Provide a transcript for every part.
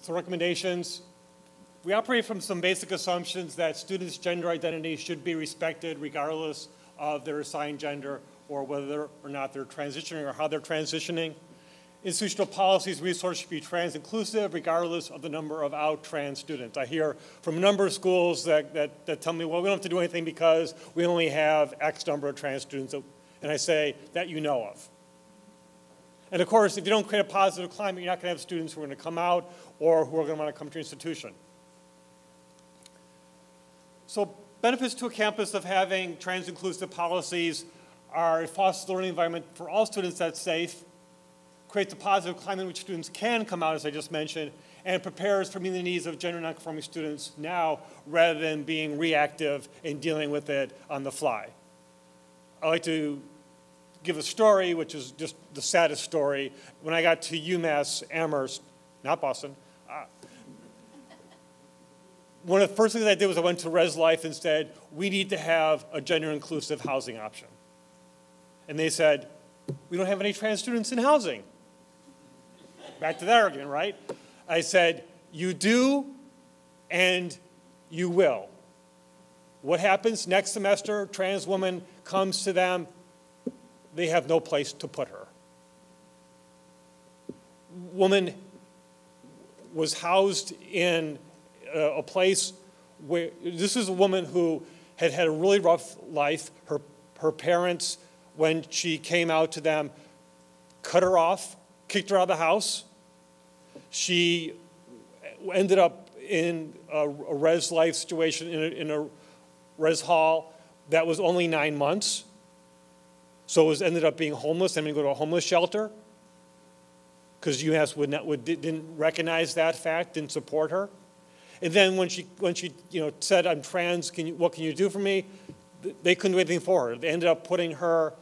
So recommendations, we operate from some basic assumptions that students' gender identity should be respected regardless of their assigned gender or whether or not they're transitioning or how they're transitioning. Institutional policies, resources should be trans-inclusive regardless of the number of out trans students. I hear from a number of schools that tell me, well, we don't have to do anything because we only have X number of trans students. And I say, that you know of. And of course, if you don't create a positive climate, you're not going to have students who are going to come out or who are going to want to come to your institution. So benefits to a campus of having trans-inclusive policies are a foster learning environment for all students that's safe, creates a positive climate in which students can come out, as I just mentioned, and prepares for meeting the needs of gender nonconforming students now rather than being reactive and dealing with it on the fly. I like to give a story, which is just the saddest story. When I got to UMass Amherst, not Boston, one of the first things I did was I went to Res Life and said, we need to have a gender-inclusive housing option. And they said, we don't have any trans students in housing. Back to that argument, right? I said, you do and you will. What happens next semester? Trans woman comes to them. They have no place to put her. Woman was housed in a place where, this is a woman who had had a really rough life. Her parents, when she came out to them, cut her off, kicked her out of the house. She ended up in a res life situation in a res hall that was only 9 months. So it ended up being homeless and go to a homeless shelter because UMass didn't recognize that fact, didn't support her. And then when she said, I'm trans, what can you do for me? They couldn't do anything for her. They ended up putting her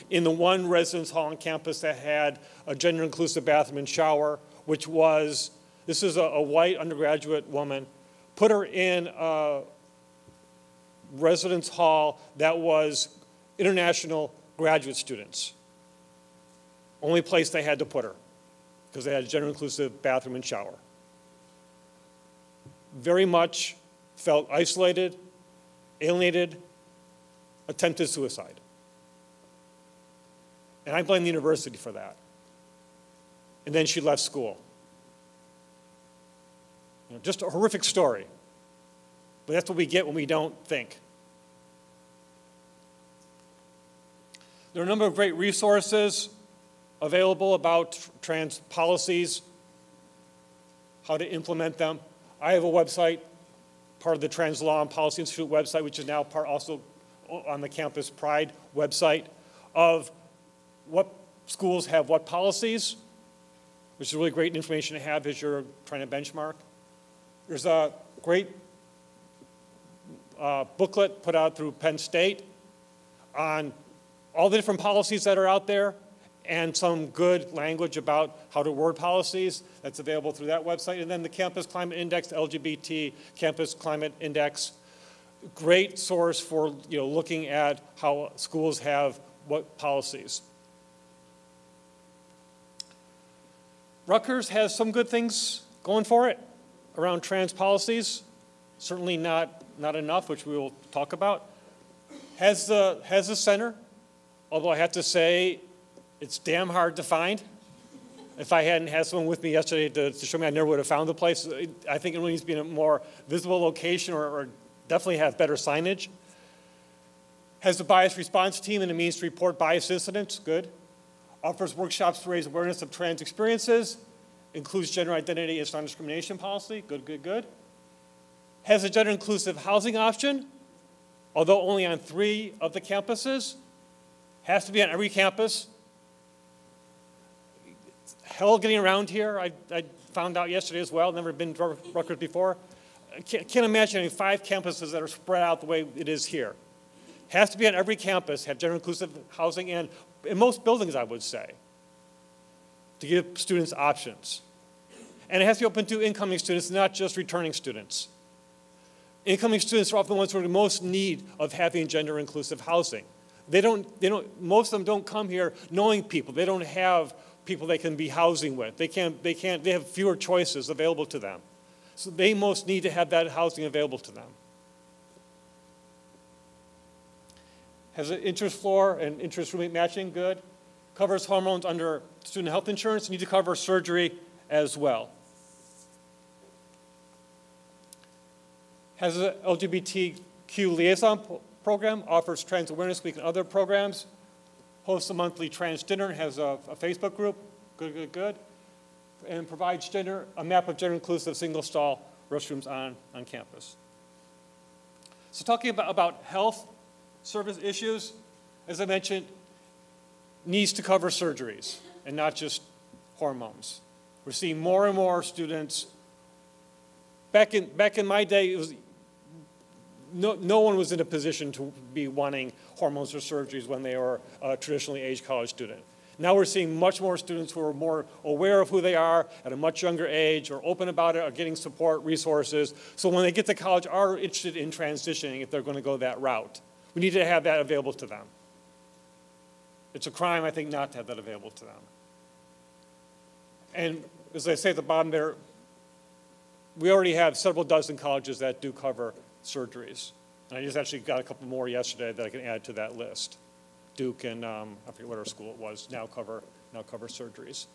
in the one residence hall on campus that had a gender-inclusive bathroom and shower, which was, this is a white undergraduate woman, put her in a residence hall that was international graduate students. Only place they had to put her, because they had a gender-inclusive bathroom and shower. Very much felt isolated, alienated, attempted suicide. And I blame the university for that. And then she left school. Just a horrific story. But that's what we get when we don't think. There are a number of great resources available about trans policies, how to implement them. I have a website, part of the Trans Law and Policy Institute website, which is now part also on the Campus Pride website, of what schools have what policies, which is really great information to have as you're trying to benchmark. There's a great booklet put out through Penn State on all the different policies that are out there and some good language about how to word policies. That's available through that website. And then the Campus Climate Index, LGBT Campus Climate Index, great source for looking at how schools have what policies. Rutgers has some good things going for it around trans policies. Certainly not enough, which we will talk about. Has the center, although I have to say it's damn hard to find. If I hadn't had someone with me yesterday to show me, I never would have found the place. I think it really needs to be in a more visible location or definitely have better signage. Has a bias response team and a means to report bias incidents, good. Offers workshops to raise awareness of trans experiences, includes gender identity and non-discrimination policy, good, good, good. Has a gender-inclusive housing option, although only on 3 of the campuses. Has to be on every campus. Hell getting around here, I found out yesterday as well, never been to Rutgers before. I can't imagine having 5 campuses that are spread out the way it is here. Has to be on every campus, have gender-inclusive housing, and in most buildings, I would say, to give students options. And it has to be open to incoming students, not just returning students. Incoming students are often the ones who are in the most need of having gender-inclusive housing. Most of them don't come here knowing people. They don't have people they can be housing with. They have fewer choices available to them. So they most need to have that housing available to them. Has an interest floor and interest roommate matching, good. Covers hormones under student health insurance, need to cover surgery as well. Has an LGBTQ liaison program, offers Trans Awareness Week and other programs, hosts a monthly trans dinner, has a Facebook group, good, and provides a map of gender-inclusive single-stall restrooms on campus. So talking about health service issues, as I mentioned, needs to cover surgeries and not just hormones. We're seeing more and more students. Back in my day, it was, no one was in a position to be wanting hormones or surgeries when they were a traditionally aged college student. Now we're seeing much more students who are more aware of who they are at a much younger age, or open about it, are getting support, resources. So when they get to college, are interested in transitioning if they're going to go that route. We need to have that available to them. It's a crime, I think, not to have that available to them. And as I say at the bottom there, we already have several dozen colleges that do cover surgeries. And I just actually got a couple more yesterday that I can add to that list. Duke and I forget what our school it was, now cover surgeries.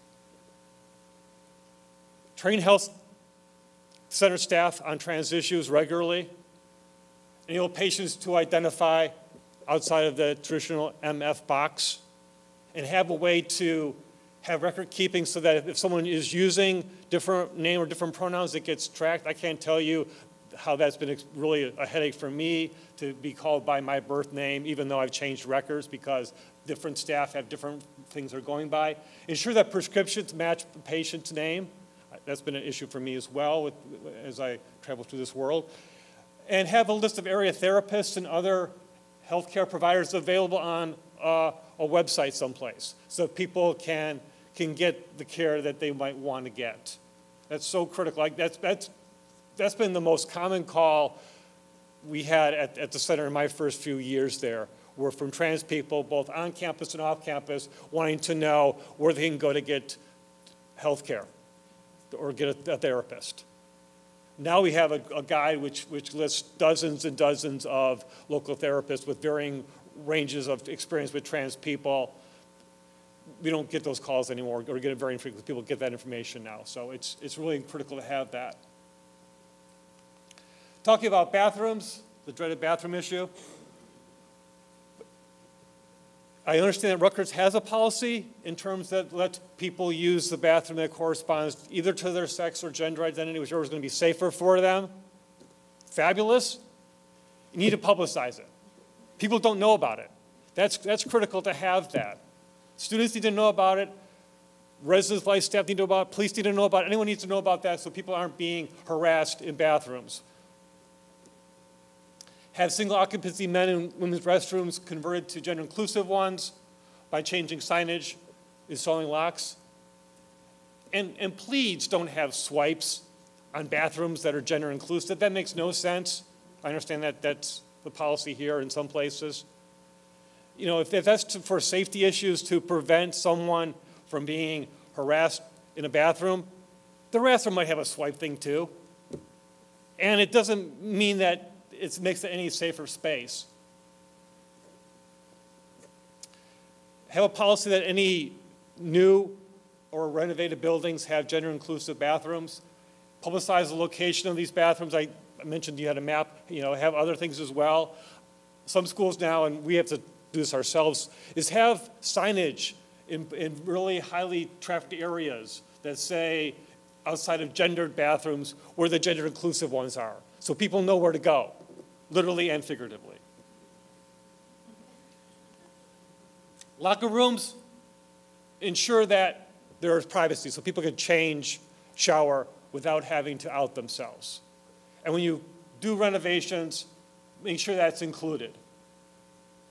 Train health center staff on trans issues regularly. Enable patients to identify outside of the traditional MF box, and have a way to have record keeping so that if someone is using different name or different pronouns, it gets tracked. I can't tell you how that's been really a headache for me to be called by my birth name, even though I've changed records, because different staff have different things they're going by. Ensure that prescriptions match the patient's name. That's been an issue for me as well as I travel through this world. And have a list of area therapists and other healthcare providers available on a website someplace, so people can get the care that they might want to get. That's so critical. Like that's been the most common call we had at the center in my first few years there, were from trans people, both on campus and off campus, wanting to know where they can go to get health care or get a therapist. Now we have a guide which lists dozens and dozens of local therapists with varying ranges of experience with trans people. We don't get those calls anymore, or get it very infrequently. People get that information now, so it's really critical to have that. Talking about bathrooms, the dreaded bathroom issue. I understand that Rutgers has a policy in terms that lets people use the bathroom that corresponds either to their sex or gender identity, whichever is going to be safer for them. Fabulous. You need to publicize it. People don't know about it. That's critical to have that. Students need to know about it. Residents, life staff need to know about it. Police need to know about it. Anyone needs to know about that so people aren't being harassed in bathrooms. Have single occupancy men and women's restrooms converted to gender inclusive ones by changing signage, installing locks. And please don't have swipes on bathrooms that are gender inclusive. That makes no sense. I understand that that's the policy here in some places. You know, if that's for safety issues, to prevent someone from being harassed in a bathroom, the restroom might have a swipe thing too. And it doesn't mean that it makes it any safer space. Have a policy that any new or renovated buildings have gender inclusive bathrooms. Publicize the location of these bathrooms. I mentioned you had a map, you know, have other things as well. Some schools now, and we have to do this ourselves, is have signage in really highly trafficked areas that say outside of gendered bathrooms where the gender inclusive ones are, so people know where to go, literally and figuratively. Locker rooms, ensure that there is privacy so people can change, shower without having to out themselves. And when you do renovations, make sure that's included,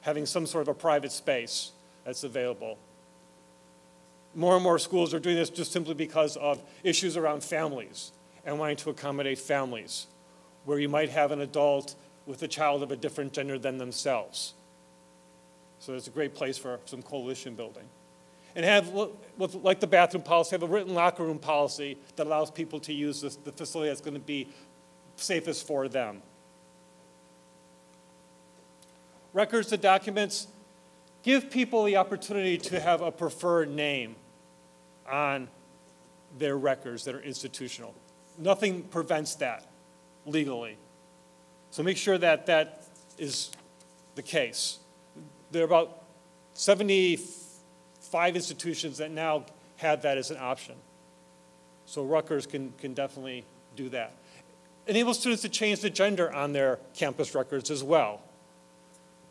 having some sort of a private space that's available. More and more schools are doing this just simply because of issues around families and wanting to accommodate families, where you might have an adult with a child of a different gender than themselves. So it's a great place for some coalition building. And have, like the bathroom policy, have a written locker room policy that allows people to use the facility that's going to be safest for them. Records to documents, give people the opportunity to have a preferred name on their records that are institutional. Nothing prevents that legally. So make sure that that is the case. There are about 75 institutions that now have that as an option. So Rutgers can definitely do that. Enable students to change the gender on their campus records as well.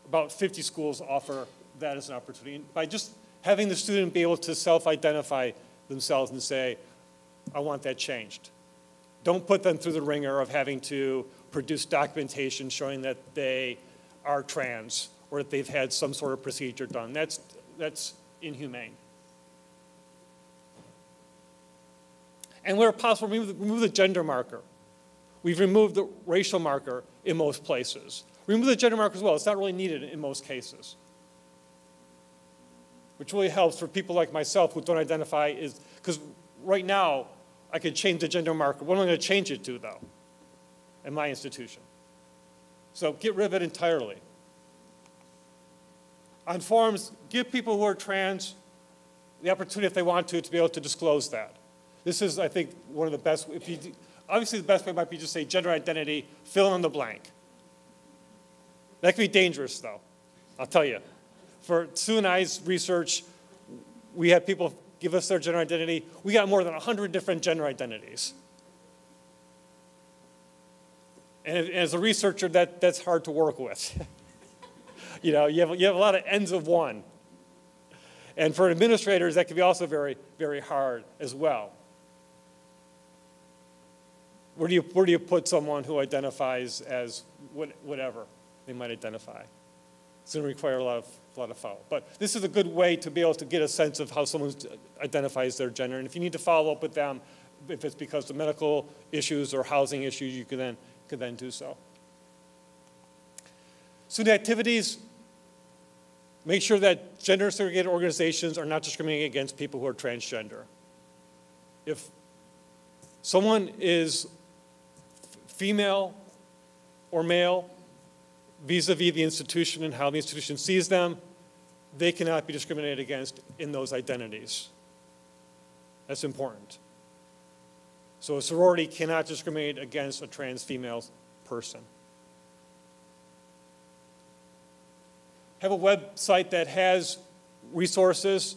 About 50 schools offer that as an opportunity. And by just having the student be able to self-identify themselves and say, I want that changed. Don't put them through the ringer of having to produce documentation showing that they are trans or that they've had some sort of procedure done. That's inhumane. And where possible, remove the gender marker. We've removed the racial marker in most places. Remove the gender marker as well. It's not really needed in most cases. Which really helps for people like myself who don't identify as, because right now, I could change the gender marker. What am I going to change it to, though, in my institution? So get rid of it entirely. On forms, give people who are trans the opportunity, if they want to be able to disclose that. This is, I think, one of the best. Obviously, the best way might be to say gender identity, fill in the blank. That can be dangerous, though, I'll tell you. For Sue and I's research, we had people give us their gender identity. We got more than 100 different gender identities. And as a researcher, that's hard to work with. You have a lot of ends of one. And for administrators, that can be also very, very hard as well. Where do you put someone who identifies as whatever they might identify? It's going to require a lot of thought. But this is a good way to be able to get a sense of how someone identifies their gender. And if you need to follow up with them, if it's because of medical issues or housing issues, you can then do so. Student activities, make sure that gender segregated organizations are not discriminating against people who are transgender. If someone is female or male, vis-a-vis the institution and how the institution sees them, they cannot be discriminated against in those identities. That's important. So a sorority cannot discriminate against a trans female person. Have a website that has resources,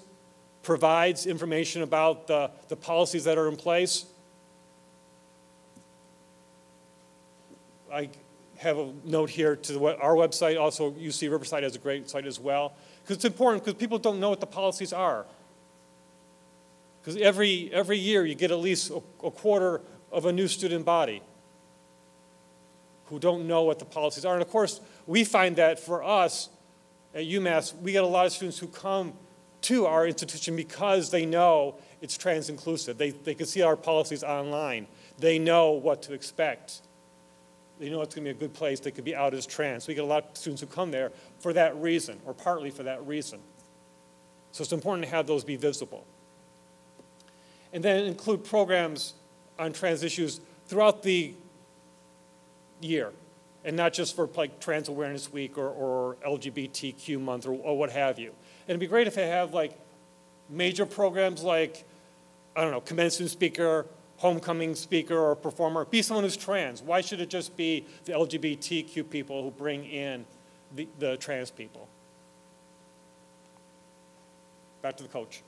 provides information about the policies that are in place. I have a note here to our website. Also, UC Riverside has a great site as well. Because it's important, because people don't know what the policies are. Because every year you get at least a quarter of a new student body who don't know what the policies are. And of course, we find that for us at UMass, we get a lot of students who come to our institution because they know it's trans inclusive. They can see our policies online. They know what to expect. They know it's going to be a good place. They could be out as trans. We get a lot of students who come there for that reason, or partly for that reason. So it's important to have those be visible. And then include programs on trans issues throughout the year, and not just for like Trans Awareness Week or LGBTQ month or what have you. And it'd be great if they have like major programs like, I don't know, commencement speaker, homecoming speaker or performer, be someone who's trans. Why should it just be the LGBTQ people who bring in the trans people? Back to the coach.